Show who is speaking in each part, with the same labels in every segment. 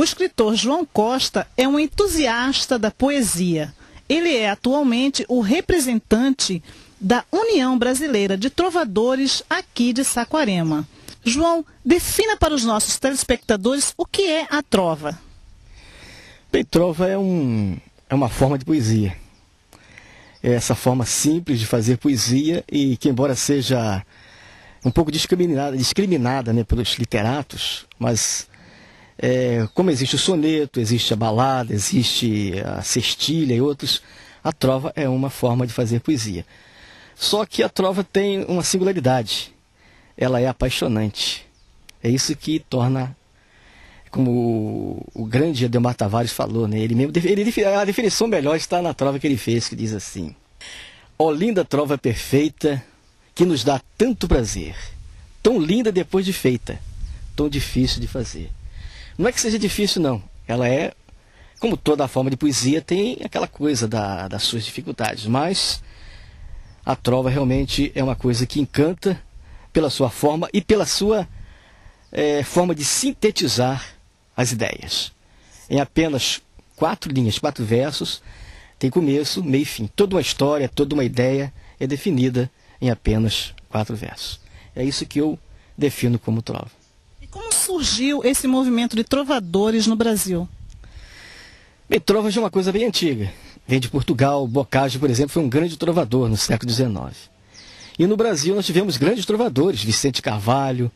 Speaker 1: O escritor João Costa é um entusiasta da poesia. Ele é atualmente o representante da União Brasileira de Trovadores aqui de Saquarema. João, defina para os nossos telespectadores o que é a trova.
Speaker 2: Bem, trova é uma forma de poesia. É essa forma simples de fazer poesia e que, embora seja um pouco discriminada, né, pelos literatos, mas como existe o soneto, existe a balada, existe a cestilha e outros, a trova é uma forma de fazer poesia. Só que a trova tem uma singularidade. Ela é apaixonante. É isso que torna, como o grande Ademar Tavares falou, né? A definição melhor está na trova que ele fez, que diz assim: ó linda trova perfeita, que nos dá tanto prazer, tão linda depois de feita, tão difícil de fazer. Não é que seja difícil, não. Ela é, como toda forma de poesia, tem aquela coisa das suas dificuldades, mas a trova realmente é uma coisa que encanta pela sua forma e pela sua forma de sintetizar as ideias. Em apenas 4 linhas, 4 versos, tem começo, meio e fim. Toda uma história, toda uma ideia é definida em apenas 4 versos. É isso que eu defino como trova.
Speaker 1: E como surgiu esse movimento de trovadores no Brasil?
Speaker 2: Bem, trova é uma coisa bem antiga. Vem de Portugal. Boccaccio, por exemplo, foi um grande trovador no século XIX. E no Brasil nós tivemos grandes trovadores, Vicente Carvalho,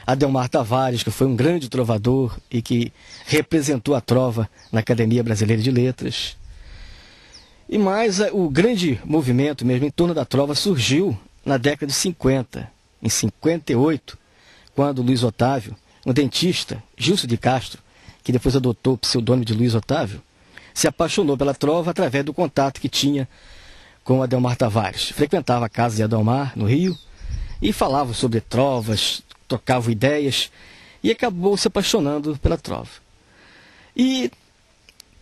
Speaker 2: Ademar Tavares, que foi um grande trovador e que representou a trova na Academia Brasileira de Letras. E mais, o grande movimento mesmo em torno da trova surgiu na década de 50, em 58, quando Luiz Otávio, um dentista, Gilson de Castro, que depois adotou o pseudônimo de Luiz Otávio, se apaixonou pela trova através do contato que tinha com Ademar Tavares. Frequentava a casa de Ademar, no Rio, e falava sobre trovas, trocava ideias, e acabou se apaixonando pela trova. E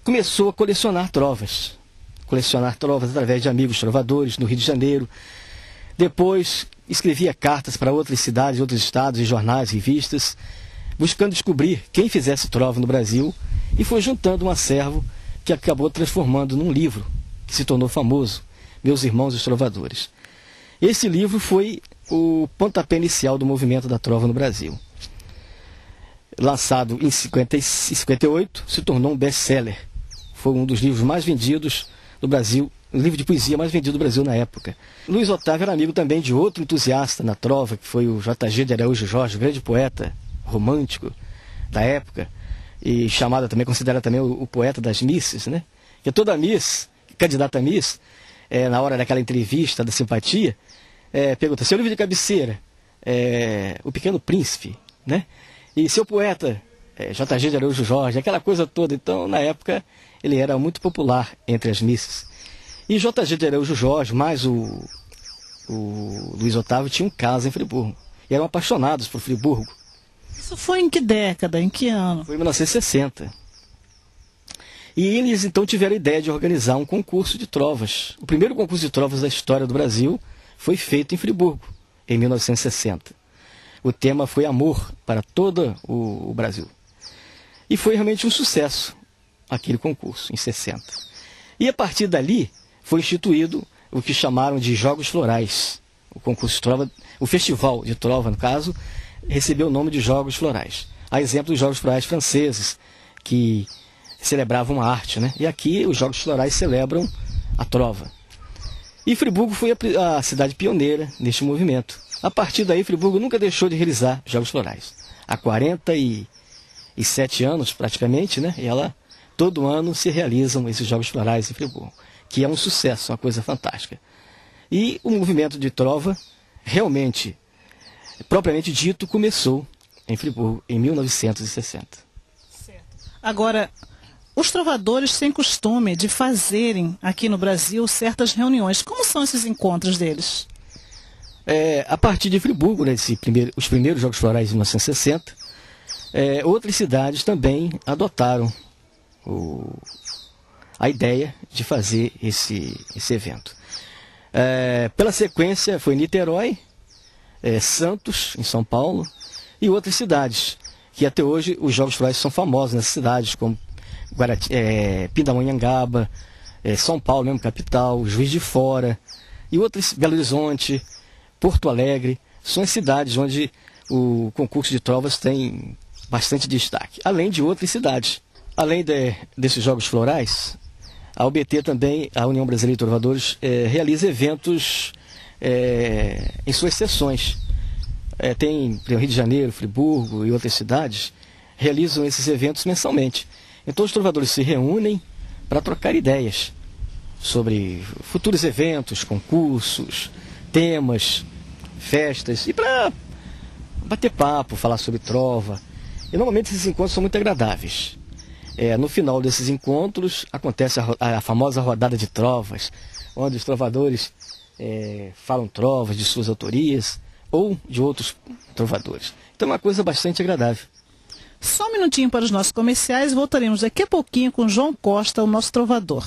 Speaker 2: começou a colecionar trovas através de amigos trovadores no Rio de Janeiro. Depois escrevia cartas para outras cidades, outros estados, em jornais, revistas, buscando descobrir quem fizesse trova no Brasil, e foi juntando um acervo que acabou transformando num livro que se tornou famoso, Meus Irmãos os Trovadores. Esse livro foi o pontapé inicial do movimento da trova no Brasil. Lançado em 58, se tornou um best-seller. Foi um dos livros mais vendidos do Brasil, o livro de poesia mais vendido do Brasil na época. Luiz Otávio era amigo também de outro entusiasta na trova, que foi o J.G. de Araújo Jorge, grande poeta romântico da época, e chamado também, considerado também o poeta das misses, né? Que toda miss, candidata a miss, na hora daquela entrevista da simpatia, pergunta: seu livro de cabeceira, O Pequeno Príncipe, né? E seu poeta, J.G. de Araújo Jorge, aquela coisa toda. Então, na época, ele era muito popular entre as misses. E J.G. de Araújo Jorge, mais o Luiz Otávio, tinham casa em Friburgo. E eram apaixonados por Friburgo.
Speaker 1: Isso foi em que década, em que ano?
Speaker 2: Foi em 1960. E eles então tiveram a ideia de organizar um concurso de trovas. O primeiro concurso de trovas da história do Brasil foi feito em Friburgo, em 1960. O tema foi amor para todo o Brasil. E foi realmente um sucesso aquele concurso, em 60. E a partir dali foi instituído o que chamaram de Jogos Florais. O concurso de trova, o festival de trova, no caso, recebeu o nome de Jogos Florais. A exemplo dos Jogos Florais franceses, que celebravam a arte, né? E aqui os Jogos Florais celebram a trova. E Friburgo foi a cidade pioneira neste movimento. A partir daí, Friburgo nunca deixou de realizar Jogos Florais. Há 47 anos, praticamente, né? E todo ano se realizam esses Jogos Florais em Friburgo, que é um sucesso, uma coisa fantástica. E o movimento de trova, realmente, propriamente dito, começou em Friburgo, em 1960.
Speaker 1: Certo. Agora, os trovadores têm costume de fazerem aqui no Brasil certas reuniões. Como são esses encontros deles?
Speaker 2: A partir de Friburgo, né, os primeiros Jogos Florais de 1960, outras cidades também adotaram a ideia de fazer esse evento. Pela sequência, foi Niterói, Santos, em São Paulo, e outras cidades que até hoje os Jogos Florais são famosos nessas cidades, como Pindamonhangaba, São Paulo, mesmo capital, Juiz de Fora, e outras, Belo Horizonte, Porto Alegre, são as cidades onde o concurso de trovas tem bastante destaque, além de outras cidades. Além desses Jogos Florais, a UBT também, a União Brasileira de Trovadores, realiza eventos em suas sessões. Tem Rio de Janeiro, Friburgo e outras cidades realizam esses eventos mensalmente. Então os trovadores se reúnem para trocar ideias sobre futuros eventos, concursos, temas, festas e para bater papo, falar sobre trova. E normalmente esses encontros são muito agradáveis. No final desses encontros acontece a famosa rodada de trovas, onde os trovadores falam trovas de suas autorias ou de outros trovadores. Então é uma coisa bastante agradável.
Speaker 1: Só um minutinho para os nossos comerciais, voltaremos daqui a pouquinho com João Costa, o nosso trovador.